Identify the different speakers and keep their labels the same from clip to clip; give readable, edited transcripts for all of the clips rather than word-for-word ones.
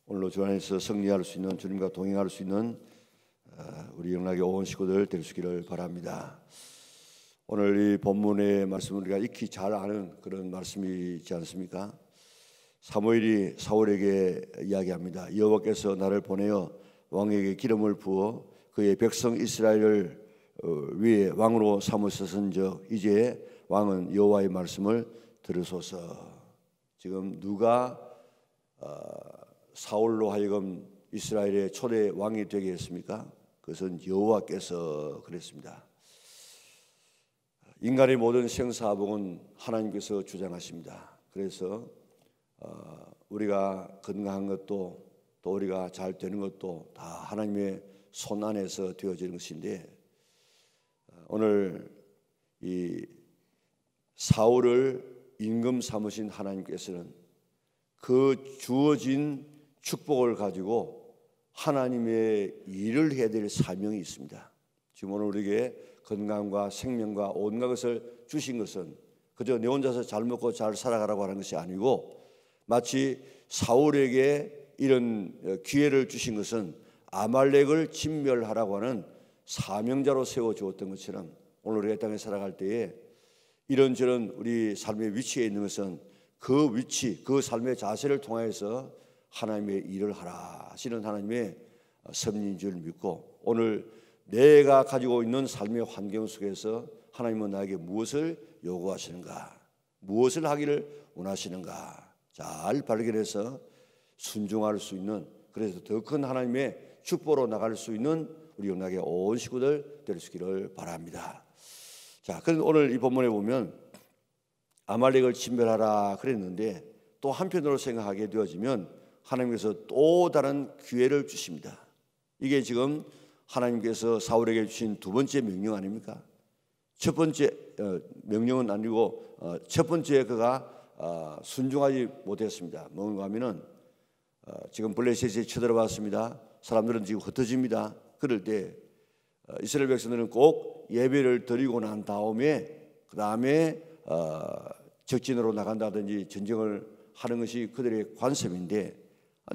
Speaker 1: 오늘로 주 안에서 승리할 수 있는, 주님과 동행할 수 있는 우리 영락의 온 식구들 될 수 있기를 바랍니다. 오늘 이 본문의 말씀을 우리가 익히 잘 아는 그런 말씀이지 않습니까? 사무엘이 사울에게 이야기합니다. 여호와께서 나를 보내어 왕에게 기름을 부어 그의 백성 이스라엘을 위에 왕으로 삼으셨은즉 이제 왕은 여호와의 말씀을 들으소서. 지금 누가 사울로 하여금 이스라엘의 초대 왕이 되게 했습니까? 그것은 여호와께서 그랬습니다. 인간의 모든 생사복은 하나님께서 주장하십니다. 그래서 우리가 건강한 것도 또 우리가 잘 되는 것도 다 하나님의 손 안에서 되어지는 것인데, 오늘 이 사울을 임금 삼으신 하나님께서는 그 주어진 축복을 가지고 하나님의 일을 해야 될 사명이 있습니다. 지금 오늘 우리에게 건강과 생명과 온갖 것을 주신 것은 그저 내 혼자서 잘 먹고 잘 살아가라고 하는 것이 아니고, 마치 사울에게 이런 기회를 주신 것은 아말렉을 진멸하라고 하는 사명자로 세워주었던 것처럼, 오늘 우리가 땅에 살아갈 때에 이런저런 우리 삶의 위치에 있는 것은 그 위치, 그 삶의 자세를 통해서 하나님의 일을 하라 하시는 하나님의 섭리인 줄 믿고, 오늘 내가 가지고 있는 삶의 환경 속에서 하나님은 나에게 무엇을 요구하시는가, 무엇을 하기를 원하시는가 잘 발견해서 순종할 수 있는, 그래서 더 큰 하나님의 축복으로 나갈 수 있는 우리 영락의 온 식구들 될 수 있기를 바랍니다. 자, 그런데 오늘 이 본문에 보면 아말렉을 진멸하라 그랬는데, 또 한편으로 생각하게 되어지면 하나님께서 또 다른 기회를 주십니다. 이게 지금 하나님께서 사울에게 주신 두 번째 명령 아닙니까? 첫 번째 명령은 아니고 첫 번째 그가 순종하지 못했습니다. 뭔가 하면은 지금 블레셋이 쳐들어왔습니다. 사람들은 지금 흩어집니다. 그럴 때 이스라엘 백성들은 꼭 예배를 드리고 난 다음에 그 다음에 적진으로 나간다든지 전쟁을 하는 것이 그들의 관습인데,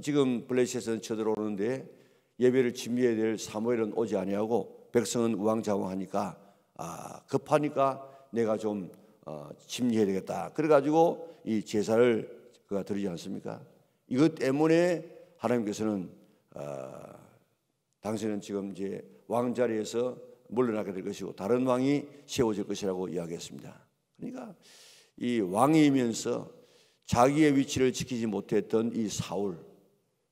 Speaker 1: 지금 블레셋은 쳐들어오는데 예배를 준비해야 될 사무엘은 오지 아니하고 백성은 우왕좌왕하니까 급하니까 내가 좀 침례해야 되겠다. 그래가지고 이 제사를 그가 드리지 않습니까? 이것 때문에 하나님께서는 당신은 지금 이제 왕자리에서 물러나게 될 것이고 다른 왕이 세워질 것이라고 이야기했습니다. 그러니까 이 왕이면서 자기의 위치를 지키지 못했던 이 사울,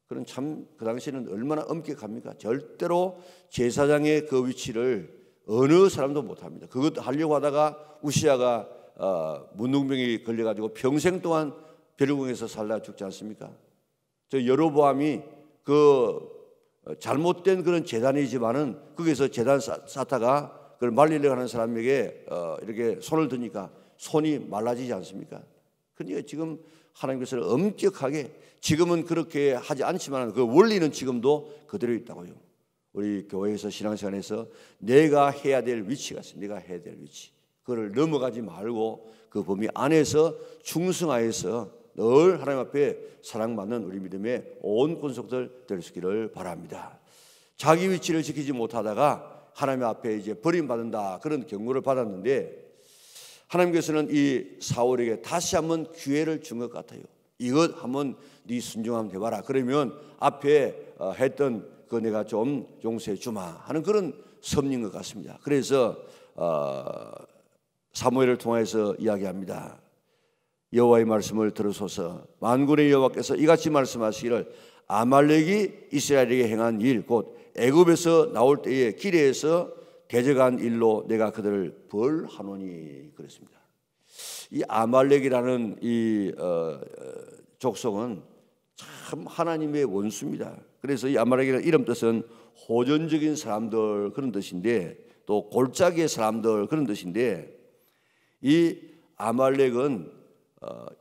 Speaker 1: 그런 참 그 당시에는 얼마나 엄격합니까? 절대로 제사장의 그 위치를 어느 사람도 못합니다. 그것도 하려고 하다가 우시아가 문둥병이 걸려가지고 평생 동안 벼르궁에서 살다 죽지 않습니까? 저 여로보암이 그 잘못된 그런 제단이지만은 거기서 제단 쌓다가 그걸 말리려고 하는 사람에게 이렇게 손을 드니까 손이 말라지지 않습니까? 그러니까 지금 하나님께서는 엄격하게, 지금은 그렇게 하지 않지만 그 원리는 지금도 그대로 있다고요. 우리 교회에서 신앙생활에서 내가 해야 될 위치가 있어요. 내가 해야 될 위치, 그걸 넘어가지 말고 그 범위 안에서 충성하여서 늘 하나님 앞에 사랑받는 우리 믿음의 온 권속들 될 수 있기를 바랍니다. 자기 위치를 지키지 못하다가 하나님 앞에 이제 버림받는다, 그런 경고를 받았는데, 하나님께서는 이 사울에게 다시 한번 기회를 준 것 같아요. 이것 한번 네 순종하면 해봐라. 그러면 앞에 했던 그 내가 좀 용서해 주마 하는 그런 섭리인 것 같습니다. 그래서 사무엘을 통해서 이야기합니다. 여호와의 말씀을 들으소서. 만군의 여호와께서 이같이 말씀하시기를 아말렉이 이스라엘에게 행한 일, 곧 애굽에서 나올 때에 기레에서 대적한 일로 내가 그들을 벌하노니 그랬습니다. 이 아말렉이라는 이 족속은 참 하나님의 원수입니다. 그래서 이 아말렉이라는 이름 뜻은 호전적인 사람들 그런 뜻인데, 또 골짜기의 사람들 그런 뜻인데, 이 아말렉은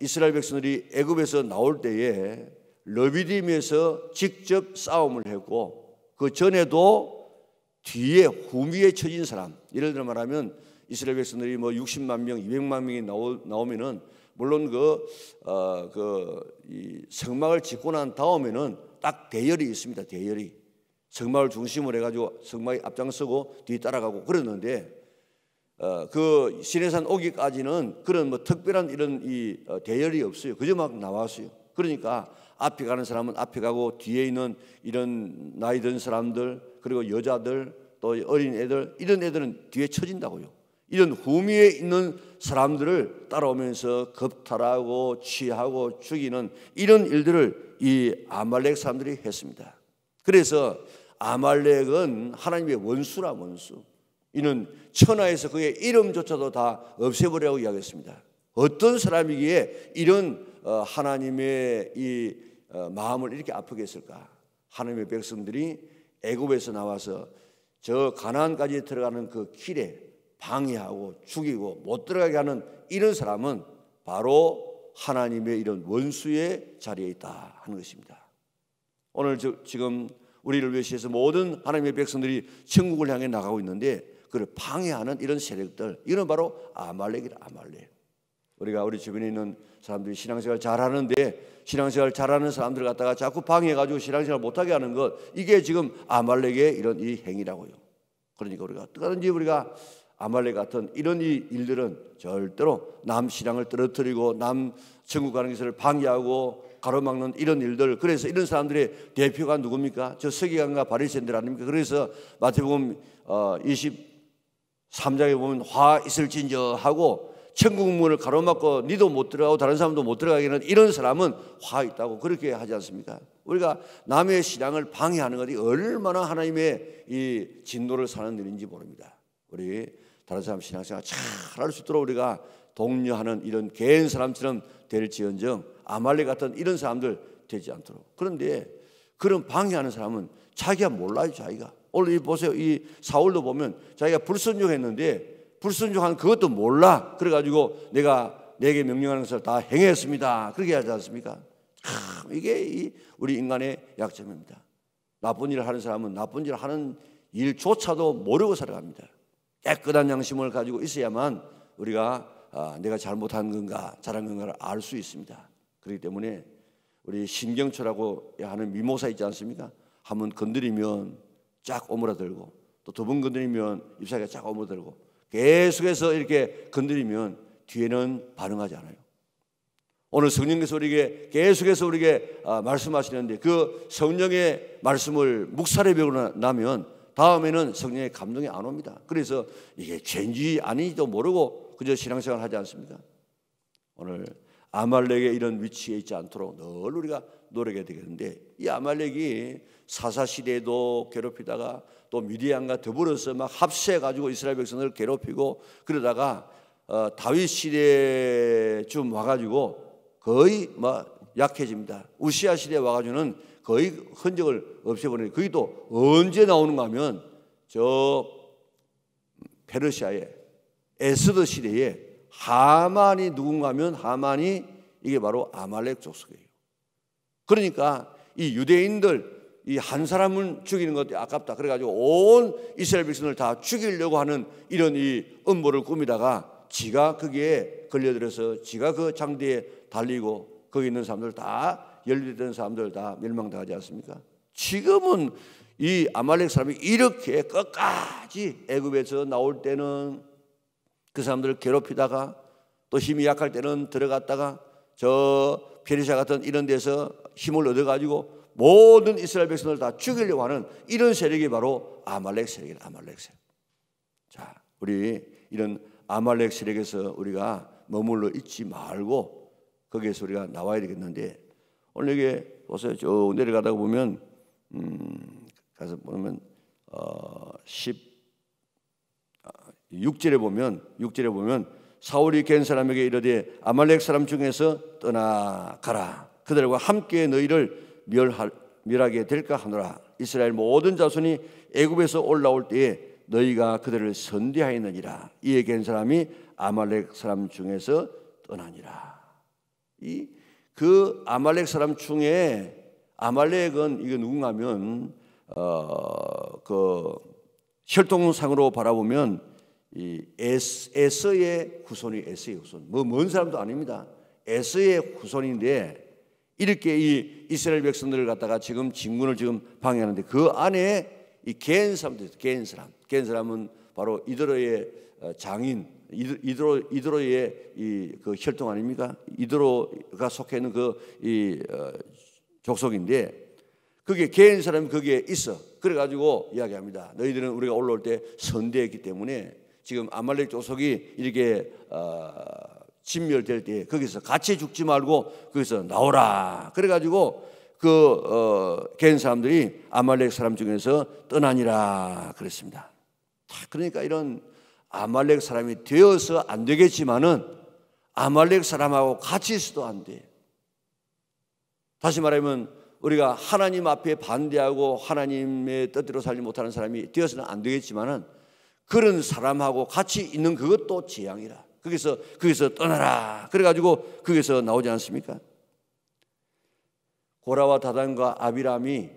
Speaker 1: 이스라엘 백성들이 애굽에서 나올 때에 르비딤에서 직접 싸움을 했고, 그 전에도 뒤에 후미에 처진 사람, 예를 들어 말하면 이스라엘 백성들이 뭐 60만 명, 200만 명이 나오면은 물론 이 성막을 짓고 난 다음에는 딱 대열이 있습니다. 대열이 성막을 중심으로 해가지고 성막이 앞장서고 뒤 따라가고 그러는데 그 시내산 오기까지는 그런 뭐 특별한 이런 대열이 없어요. 그저 막 나왔어요. 그러니까 앞에 가는 사람은 앞에 가고 뒤에 있는 이런 나이 든 사람들 그리고 여자들 또 어린 애들 이런 애들은 뒤에 처진다고요. 이런 후미에 있는 사람들을 따라오면서 겁탈하고 취하고 죽이는 이런 일들을 이 아말렉 사람들이 했습니다. 그래서 아말렉은 하나님의 원수라 원수. 이는 천하에서 그의 이름조차도 다 없애버리라고 이야기했습니다. 어떤 사람이기에 이런 하나님의 이 마음을 이렇게 아프게 했을까? 하나님의 백성들이 애굽에서 나와서 저 가나안까지 들어가는 그 길에 방해하고 죽이고 못 들어가게 하는 이런 사람은 바로 하나님의 이런 원수의 자리에 있다 하는 것입니다. 오늘 지금 우리를 위해서 모든 하나님의 백성들이 천국을 향해 나가고 있는데 그를 방해하는 이런 세력들, 이건 바로 아말렉이다. 아말렉. 우리가 우리 주변에 있는 사람들이 신앙생활 잘하는데 신앙생활 잘하는 사람들 갖다가 자꾸 방해해가지고 신앙생활 못하게 하는 것, 이게 지금 아말렉의 이런 이 행위라고요. 그러니까 우리가 어떻게든지 우리가 아말렉 같은 이런 이 일들은 절대로 남 신앙을 떨어뜨리고 남 천국 가는 것을 방해하고 가로막는 이런 일들, 그래서 이런 사람들의 대표가 누굽니까? 저 서기관과 바리새인들 아닙니까? 그래서 마태복음 23장에 보면 화 있을진저 하고 천국 문을 가로막고 니도 못 들어가고 다른 사람도 못 들어가게 하는 이런 사람은 화 있다고 그렇게 하지 않습니까? 우리가 남의 신앙을 방해하는 것이 얼마나 하나님의 이 진노를 사는 일인지 모릅니다. 우리 다른 사람 신앙생활 잘할 수 있도록 우리가 독려하는 이런 개인 사람처럼 될지언정 아말렉 같은 이런 사람들 되지 않도록. 그런데 그런 방해하는 사람은 자기가 몰라요. 자기가 오늘 보세요. 이 사울도 보면 자기가 불순종했는데 불순종한 그것도 몰라. 그래가지고 내가 내게 명령하는 것을 다 행했습니다. 그렇게 하지 않습니까? 이게 우리 인간의 약점입니다. 나쁜 일을 하는 사람은 나쁜 일을 하는 일조차도 모르고 살아갑니다. 깨끗한 양심을 가지고 있어야만 우리가 내가 잘못한 건가 잘한 건가를 알 수 있습니다. 그렇기 때문에 우리 신경초라고 하는 미모사 있지 않습니까? 한번 건드리면 쫙 오므라들고 또 두 번 건드리면 잎사귀가 쫙 오므라들고 계속해서 이렇게 건드리면 뒤에는 반응하지 않아요. 오늘 성령께서 우리에게 계속해서 우리에게 말씀하시는데 그 성령의 말씀을 묵살해 배우고 나면 다음에는 성령의 감동이 안 옵니다. 그래서 이게 죄인지 아닌지도 모르고 그저 신앙생활 하지 않습니까? 오늘 아말렉의 이런 위치에 있지 않도록 늘 우리가 노력해야 되겠는데, 이 아말렉이 사사시대에도 괴롭히다가 또 미디안과 더불어서 막 합세해가지고 이스라엘 백성을 괴롭히고 그러다가 다윗 시대쯤 와가지고 거의 막 약해집니다. 우시아 시대에 와가지고는 거의 흔적을 없애버리는. 그게 또 언제 나오는가 하면 저 페르시아의 에스더 시대에 하만이 누군가 하면 하만이 이게 바로 아말렉 족속이에요. 그러니까 이 유대인들 이 한 사람을 죽이는 것도 아깝다. 그래가지고 온 이스라엘 백성을 다 죽이려고 하는 이런 이 음모를 꾸미다가 지가 거기에 걸려들어서 지가 그 장대에 달리고 거기 있는 사람들 다 연루된 사람들 다 멸망당하지 않습니까? 지금은 이 아말렉 사람이 이렇게 끝까지 애굽에서 나올 때는 그 사람들을 괴롭히다가 또 힘이 약할 때는 들어갔다가 저 페르시아 같은 이런 데서 힘을 얻어가지고 모든 이스라엘 백성을 다 죽이려고 하는 이런 세력이 바로 아말렉 세력이에요. 아말렉 세력. 자, 우리 이런 아말렉 세력에서 우리가 머물러 있지 말고 거기에서 우리가 나와야 되겠는데, 오늘 여기 보세요. 쭉 내려가다가 보면 가서 보면 6절에 보면 사울이 겐 사람에게 이르되 아말렉 사람 중에서 떠나가라. 그들과 함께 너희를 멸하게 될까 하노라. 이스라엘 모든 자손이 애굽에서 올라올 때에 너희가 그들을 선대하였느니라. 이에 겐 사람이 아말렉 사람 중에서 떠나니라. 그 아말렉 사람 중에 아말렉은 이게 누군가 하면 그 혈통상으로 바라보면 이 에서의 후손이 에서의 후손. 뭐 먼 사람도 아닙니다. 에서의 후손인데 이렇게 이 이스라엘 백성들을 갖다가 지금 진군을 지금 방해하는데 그 안에 이 개인 사람도 있어요. 개인 사람은 바로 이드로의 장인, 이드로의 이 그 혈통 아닙니까? 이드로가 속해 있는 그 족속인데 그게 개인 사람이 거기에 있어. 그래가지고 이야기합니다. 너희들은 우리가 올라올 때 선대했기 때문에 지금 아말렉 족속이 이렇게 진멸될 때 거기서 같이 죽지 말고 거기서 나오라. 그래가지고 개인 사람들이 아말렉 사람 중에서 떠나니라 그랬습니다. 그러니까 이런 아말렉 사람이 되어서 안 되겠지만은 아말렉 사람하고 같이 있어도 안 돼. 다시 말하면 우리가 하나님 앞에 반대하고 하나님의 뜻대로 살지 못하는 사람이 되어서는 안 되겠지만은 그런 사람하고 같이 있는 그것도 재앙이라. 거기서 떠나라. 그래가지고 거기서 나오지 않습니까? 고라와 다단과 아비람이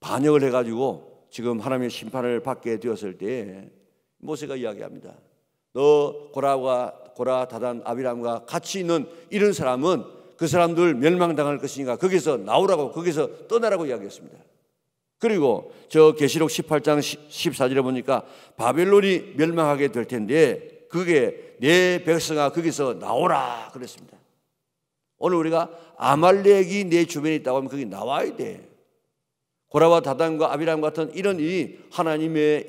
Speaker 1: 반역을 해가지고 지금 하나님의 심판을 받게 되었을 때 모세가 이야기합니다. 너 고라 다단 아비람과 같이 있는 이런 사람은 그 사람들 멸망당할 것이니까 거기서 나오라고, 거기서 떠나라고 이야기했습니다. 그리고 저 계시록 18장 14절에 보니까 바벨론이 멸망하게 될 텐데 그게 내 백성아 거기서 나오라 그랬습니다. 오늘 우리가 아말렉이 내 주변에 있다고 하면 거기 나와야 돼. 고라와 다단과 아비람 같은 이런 이 하나님의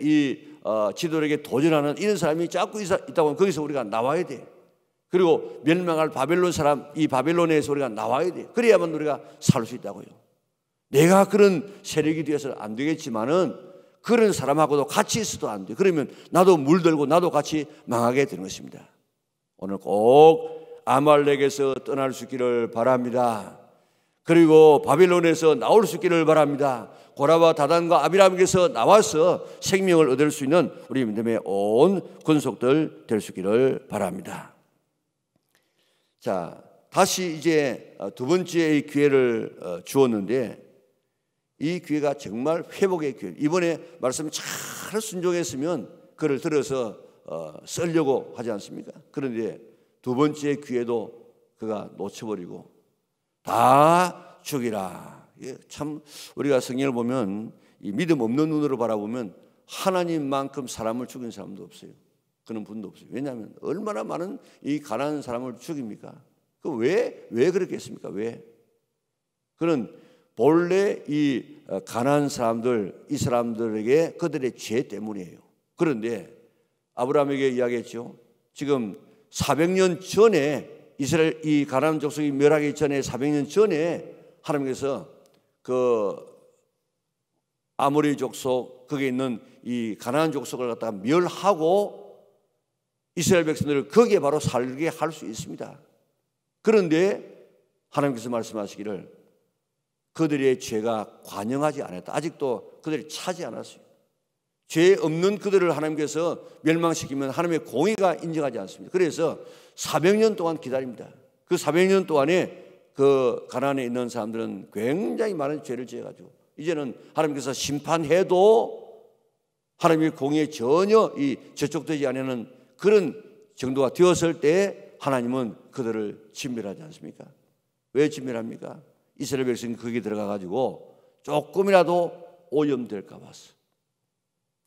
Speaker 1: 지도력에 도전하는 이런 사람이 자꾸 있다고 하면 거기서 우리가 나와야 돼. 그리고 멸망할 바벨론 사람, 이 바벨론에서 우리가 나와야 돼. 그래야만 우리가 살 수 있다고요. 내가 그런 세력이 되어서는 안 되겠지만은 그런 사람하고도 같이 있어도 안 돼. 그러면 나도 물들고 나도 같이 망하게 되는 것입니다. 오늘 꼭 아말렉에서 떠날 수 있기를 바랍니다. 그리고 바벨론에서 나올 수 있기를 바랍니다. 고라와 다단과 아비람에게서 나와서 생명을 얻을 수 있는 우리 믿음의 온 권속들 될 수 있기를 바랍니다. 자, 다시 이제 두 번째 기회를 주었는데 이 기회가 정말 회복의 기회. 이번에 말씀 잘 순종했으면 그를 들어서 쓰려고 하지 않습니까? 그런데 두 번째 기회도 그가 놓쳐버리고 다 죽이라. 참 우리가 성경을 보면 이 믿음 없는 눈으로 바라보면 하나님만큼 사람을 죽인 사람도 없어요. 그런 분도 없어요. 왜냐하면 얼마나 많은 이 가난한 사람을 죽입니까? 왜 그렇겠습니까? 왜? 그는 본래 이 가난한 사람들, 이 사람들에게 그들의 죄 때문이에요. 그런데 아브라함에게 이야기했죠. 지금 400년 전에 이스라엘 이 가나안 족속이 멸하기 전에 400년 전에 하나님께서 그 아모리 족속 거기에 있는 이 가나안 족속을 갖다가 멸하고 이스라엘 백성들을 거기에 바로 살게 할 수 있습니다. 그런데 하나님께서 말씀하시기를 그들의 죄가 관영하지 않았다. 아직도 그들이 차지 않았어요. 죄 없는 그들을 하나님께서 멸망시키면 하나님의 공의가 인정하지 않습니다. 그래서 400년 동안 기다립니다. 그 400년 동안에 그 가나안에 있는 사람들은 굉장히 많은 죄를 지어가지고 이제는 하나님께서 심판해도 하나님의 공의에 전혀 저촉되지 않는 그런 정도가 되었을 때 하나님은 그들을 진멸하지 않습니까? 왜 진멸합니까? 이스라엘 백성이 거기 들어가가지고 조금이라도 오염될까 봐서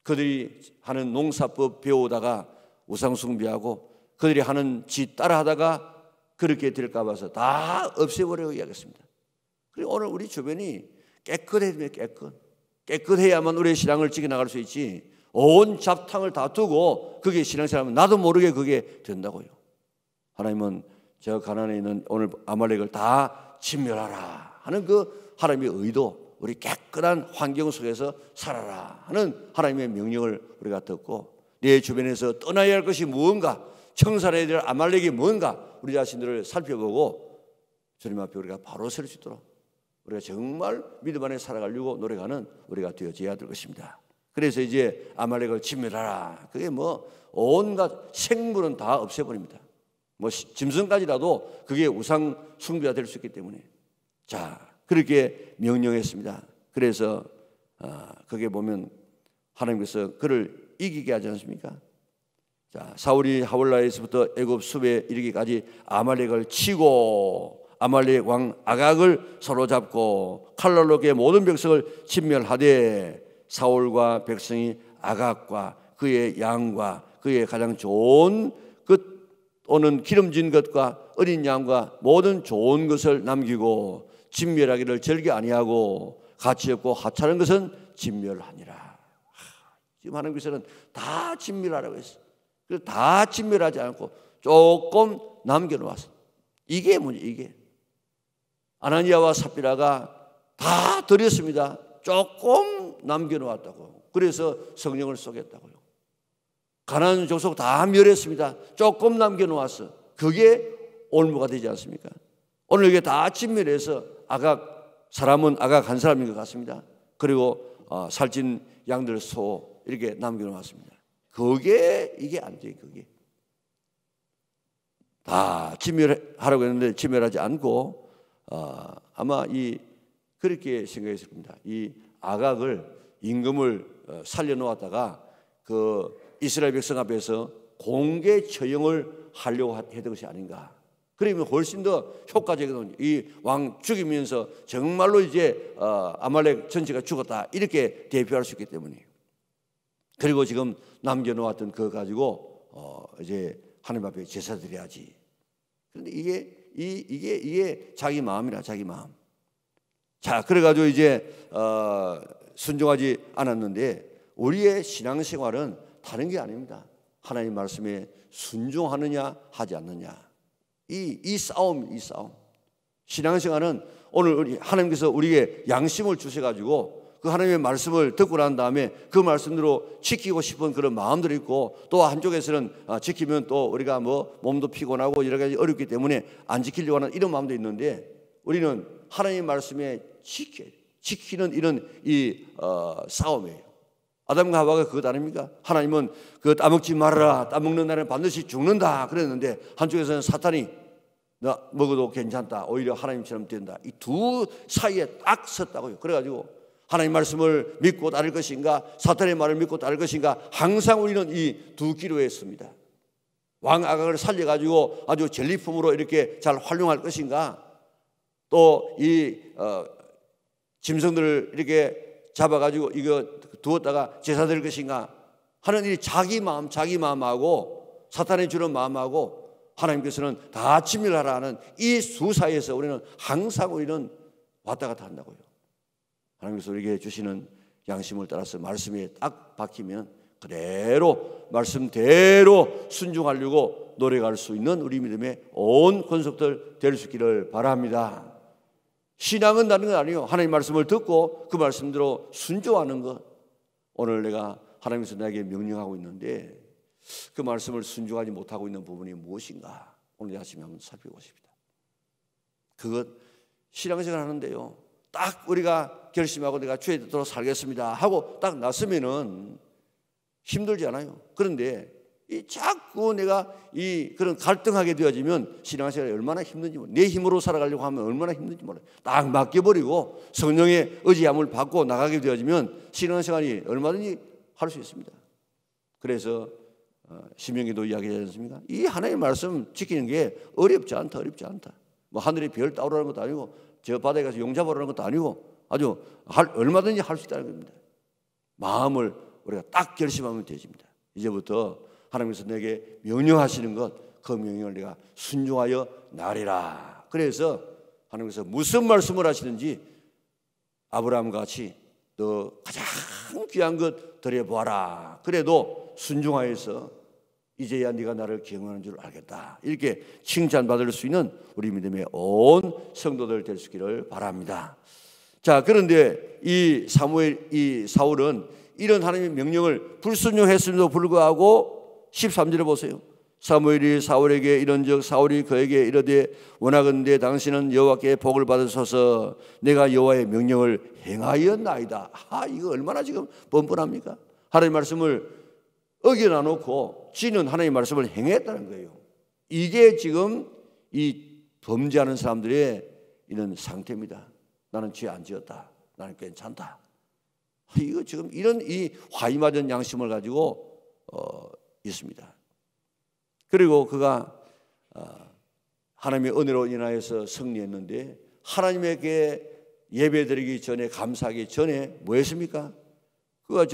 Speaker 1: 그들이 하는 농사법 배우다가 우상숭배하고 그들이 하는 짓 따라하다가 그렇게 될까 봐서 다 없애버리고 이야기했습니다. 그리고 오늘 우리 주변이 깨끗해야 됩니다. 깨끗해야만 우리의 신앙을 지켜나갈 수 있지 온 잡탕을 다 두고 그게 신앙생활하면 나도 모르게 그게 된다고요. 하나님은 저 가나안에 있는 오늘 아말렉을 다 진멸하라 하는 그 하나님의 의도, 우리 깨끗한 환경 속에서 살아라 하는 하나님의 명령을 우리가 듣고 내 주변에서 떠나야 할 것이 무언가, 청산해야 될 아말렉이 뭔가 우리 자신들을 살펴보고 주님 앞에 우리가 바로 설 수 있도록 우리가 정말 믿음 안에 살아가려고 노력하는 우리가 되어져야 될 것입니다. 그래서 이제 아말렉을 진멸하라. 그게 뭐 온갖 생물은 다 없애버립니다. 뭐 짐승까지라도 그게 우상 숭배가 될 수 있기 때문에 자 그렇게 명령했습니다. 그래서 그게 보면 하나님께서 그를 이기게 하지 않습니까? 자, 사울이 하볼라에서부터 애굽 숲에 이르기까지 아말렉을 치고 아말렉 왕 아각을 사로잡고 칼날로 그의 모든 백성을 진멸하되 사울과 백성이 아각과 그의 양과 그의 가장 좋은 오는 기름진 것과 어린 양과 모든 좋은 것을 남기고 진멸하기를 절개 아니하고 가치 없고 하찮은 것은 진멸하니라. 지금 하나님께서는 다 진멸하라고 했어요. 그래서 다 진멸하지 않고 조금 남겨놓았어요. 이게 문제. 이게 아나니아와 삽비라가 다 드렸습니다. 조금 남겨놓았다고. 그래서 성령을 쏘겠다고요. 가나안 족속 다 멸했습니다. 조금 남겨놓았어. 그게 올무가 되지 않습니까? 오늘 이게 다 진멸해서 사람은 아각 한 사람인 것 같습니다. 그리고 살찐 양들 소 이렇게 남겨놓았습니다. 그게 이게 안 돼요. 그게 다 진멸하라고 했는데 진멸하지 않고 아마 그렇게 생각했을 겁니다. 이 아각을 임금을 살려놓았다가 그 이스라엘 백성 앞에서 공개 처형을 하려고 했던 것이 아닌가. 그러면 훨씬 더 효과적이거든요. 이 왕 죽이면서 정말로 이제 아말렉 전체가 죽었다 이렇게 대표할 수 있기 때문이에요. 그리고 지금 남겨놓았던 그거 가지고 이제 하나님 앞에 제사 드려야지. 그런데 이게 자기 마음이라 자기 마음. 자, 그래가지고 이제 순종하지 않았는데 우리의 신앙생활은 다른 게 아닙니다. 하나님 말씀에 순종하느냐 하지 않느냐. 이 싸움. 신앙생활은 오늘 하나님께서 우리에게 양심을 주셔가지고 그 하나님의 말씀을 듣고 난 다음에 그 말씀대로 지키고 싶은 그런 마음들이 있고 또 한쪽에서는 지키면 또 우리가 몸도 피곤하고 여러 가지 어렵기 때문에 안 지키려고 하는 이런 마음도 있는데 우리는 하나님의 말씀에 지키는 이런 싸움이에요. 아담과 하와가 그것 아닙니까? 하나님은 그 따먹지 말아라. 따먹는 날은 반드시 죽는다 그랬는데 한쪽에서는 사탄이 너 먹어도 괜찮다. 오히려 하나님처럼 된다. 이 두 사이에 딱 섰다고요. 그래가지고 하나님 말씀을 믿고 따를 것인가 사탄의 말을 믿고 따를 것인가 항상 우리는 이 두 기로에 있습니다. 왕 아각을 살려가지고 아주 전리품으로 이렇게 잘 활용할 것인가 또 이 짐승들을 이렇게 잡아가지고 이거 두었다가 제사 드릴 것인가 하는 이 자기 마음하고 사탄이 주는 마음하고 하나님께서는 다 진멸하라는 이 두 사이에서 우리는 항상 왔다 갔다 한다고요. 하나님께서 우리에게 주시는 양심을 따라서 말씀에 딱 박히면 그대로 말씀대로 순종하려고 노력할 수 있는 우리 믿음의 온 권속들 될 수 있기를 바랍니다. 신앙은 다른 건 아니에요. 하나님 말씀을 듣고 그 말씀대로 순종하는 것. 오늘 내가 하나님께서 나에게 명령하고 있는데 그 말씀을 순종하지 못하고 있는 부분이 무엇인가 오늘 아침에 한번 살펴보고 싶습니다. 그것 신앙생활 하는데요. 딱 우리가 결심하고 내가 주의 뜻대로 살겠습니다 하고 딱 났으면은 힘들지 않아요. 그런데 자꾸 내가 그런 갈등하게 되어지면 신앙생활이 얼마나 힘든지 내 힘으로 살아가려고 하면 얼마나 힘든지 몰라요. 딱 맡겨버리고 성령의 의지함을 받고 나가게 되어지면 신앙생활이 얼마든지 할 수 있습니다. 그래서 신명기도 이야기하지 않습니까? 이 하나님의 말씀 지키는 게 어렵지 않다. 하늘에 별 따오르는 것도 아니고 저 바다에 가서 용 잡으라는 것도 아니고 아주 얼마든지 할 수 있다는 겁니다. 마음을 우리가 딱 결심하면 되집니다. 이제부터 하나님께서 내게 명령하시는 것, 그 명령을 내가 순종하여 나리라. 그래서 하나님께서 무슨 말씀을 하시는지 아브라함과 같이 너 가장 귀한 것 드려보아라. 그래도 순종하여서 이제야 네가 나를 경외하는 줄 알겠다. 이렇게 칭찬받을 수 있는 우리 믿음의 온 성도들 될 수 있기를 바랍니다. 자, 그런데 이 사울은 이런 하나님의 명령을 불순종했음에도 불구하고 13절에 보세요. 사무엘이 사울에게 이른즉 사울이 그에게 이르되 원하건대 당신은 여호와께 복을 받으소서. 내가 여호와의 명령을 행하였나이다. 이거 얼마나 지금 뻔뻔합니까? 하나님의 말씀을 어겨놔 놓고 지는 하나님의 말씀을 행했다는 거예요. 이게 지금 이 범죄하는 사람들의 이런 상태입니다. 나는 죄 안 지었다. 나는 괜찮다. 이거 지금 이런 이 화이맞은 양심을 가지고 있습니다. 그리고 그가 하나님의 은혜로 인하여서 승리했는데 하나님에게 예배드리기 전에, 감사하기 전에 뭐 했습니까? 그가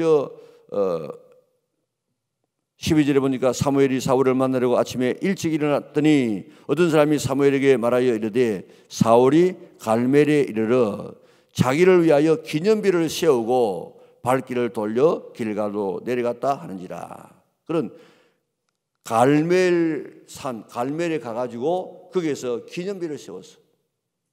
Speaker 1: 12절에 보니까 사무엘이 사울을 만나려고 아침에 일찍 일어났더니 어떤 사람이 사무엘에게 말하여 이르되 사울이 갈멜에 이르러 자기를 위하여 기념비를 세우고 발길을 돌려 길가로 내려갔다 하는지라. 그런 갈멜산, 갈멜에 가가지고 거기에서 기념비를 세웠어.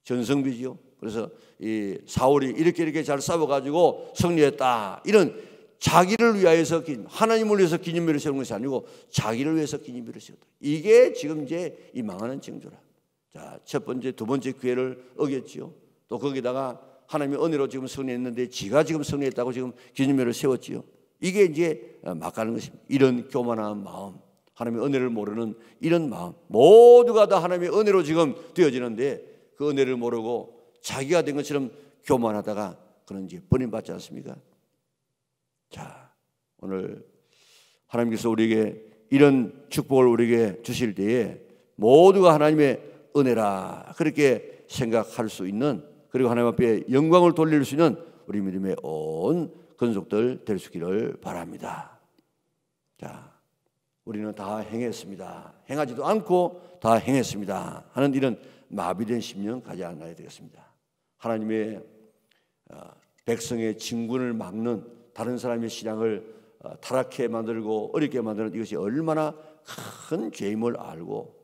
Speaker 1: 전성비지요. 그래서 이 사울이 이렇게 잘 싸워가지고 승리했다, 이런 자기를 위하여서, 하나님을 위해서 기념비를 세우는 것이 아니고 자기를 위해서 기념비를 세웠다. 이게 지금 이제 이 망하는 징조라. 자, 첫 번째, 두 번째 기회를 어겼지요. 또 거기다가 하나님의 은혜로 지금 승리했는데 지가 지금 승리했다고 지금 기념비를 세웠지요. 이게 이제 막 가는 것입니다. 이런 교만한 마음, 하나님의 은혜를 모르는 이런 마음, 모두가 다 하나님의 은혜로 지금 되어지는데 그 은혜를 모르고 자기가 된 것처럼 교만하다가 그런지 버림받지 않습니까? 자, 오늘 하나님께서 우리에게 이런 축복을 우리에게 주실 때에 모두가 하나님의 은혜라 그렇게 생각할 수 있는, 그리고 하나님 앞에 영광을 돌릴 수 있는 우리 믿음의 온 근속들 될 수 있기를 바랍니다. 자, 우리는 다 행했습니다, 행하지도 않고 다 행했습니다 하는 이런 마비된 심령 가지 않아야 되겠습니다. 하나님의 백성의 진군을 막는, 다른 사람의 신앙을 타락해 만들고 어렵게 만드는 이것이 얼마나 큰 죄임을 알고,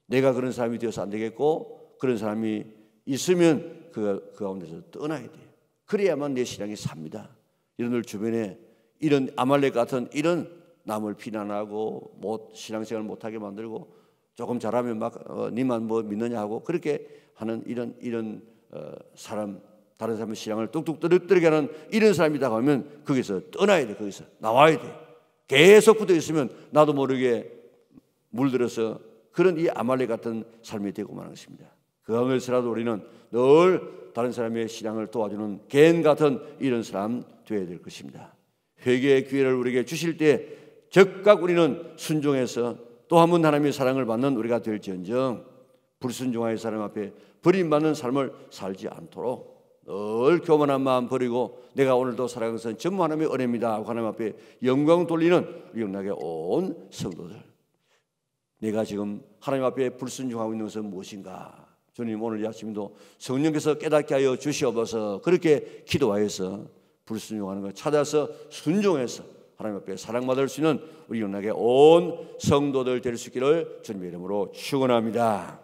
Speaker 1: 내가 그런 사람이 되어서 안 되겠고 그런 사람이 있으면 그 가운데서 떠나야 돼요. 그래야만 내 신앙이 삽니다. 이런 주변에 이런 아말렉 같은 이런 남을 비난하고 신앙생활 못하게 만들고 조금 잘하면 막 니만 뭐 믿느냐 하고 그렇게 하는 이런 사람, 다른 사람의 신앙을 뚝뚝 떨어뜨리게 하는 이런 사람이다 하면 거기서 떠나야 돼. 거기서 나와야 돼. 계속 붙어 있으면 나도 모르게 물들어서 그런 이 아말렉 같은 삶이 되고 마는 것입니다. 그것이라도 우리는 늘 다른 사람의 신앙을 도와주는 개인 같은 이런 사람 되어야 될 것입니다. 회개의 기회를 우리에게 주실 때 즉각 우리는 순종해서 또 한 번 하나님의 사랑을 받는 우리가 될지언정 불순종하의 사람 앞에 버림받는 삶을 살지 않도록 늘 교만한 마음 버리고 내가 오늘도 살아가는 것은 전부 하나님의 은혜입니다 하고 하나님 앞에 영광 돌리는 영락의 온 성도들, 내가 지금 하나님 앞에 불순종하고 있는 것은 무엇인가? 주님, 오늘 이 아침도 성령께서 깨닫게 하여 주시옵소서. 그렇게 기도하여서 불순종하는 걸 찾아서 순종해서 하나님 앞에 사랑받을 수 있는 우리 영락의 온 성도들 될 수 있기를 주님의 이름으로 축원합니다.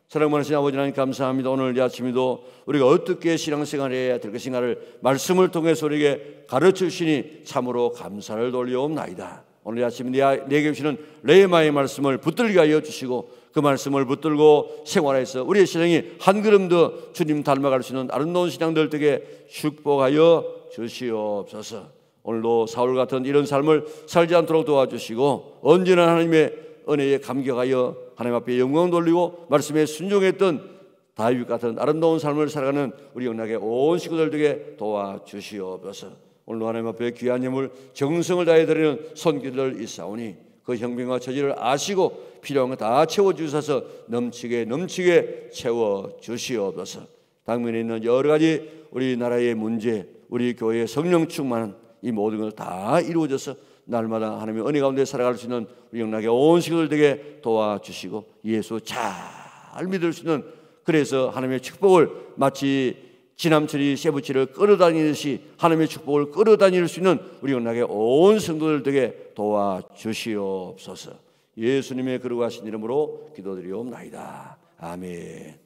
Speaker 1: 사랑 많으신 아버지 하나님 감사합니다. 오늘 이 아침에도 우리가 어떻게 신앙생활을 해야 될 것인가를 말씀을 통해서 우리에게 가르쳐 주시니 참으로 감사를 돌려옵나이다. 오늘 이 아침에 내게 주시는 레마의 말씀을 붙들게 하여 주시고 그 말씀을 붙들고 생활해서 우리의 신앙이 한 걸음 더 주님 닮아갈 수 있는 아름다운 신앙들 되게 축복하여 주시옵소서. 오늘도 사울 같은 이런 삶을 살지 않도록 도와주시고 언제나 하나님의 은혜에 감격하여 하나님 앞에 영광 돌리고 말씀에 순종했던 다윗 같은 아름다운 삶을 살아가는 우리 영락의 온 식구들 되게 도와주시옵소서. 오늘도 하나님 앞에 귀한 예물 정성을 다해 드리는 손길들 있사오니 그 형편과 처지를 아시고 필요한 거 다 채워주셔서 넘치게 채워주시옵소서. 당면에 있는 여러 가지 우리나라의 문제, 우리 교회의 성령 충만한 이 모든 것 다 이루어져서 날마다 하나님의 은혜 가운데 살아갈 수 있는 우리 영락의 온 식구들 되게 도와주시고 예수 잘 믿을 수 있는, 그래서 하나님의 축복을 마치 지남철이 쇠붙이를 끌어다니듯이 하나님의 축복을 끌어다닐 수 있는 우리 영락의 온 성도들 되게 도와주시옵소서. 예수님의 거룩하신 이름으로 기도드리옵나이다. 아멘.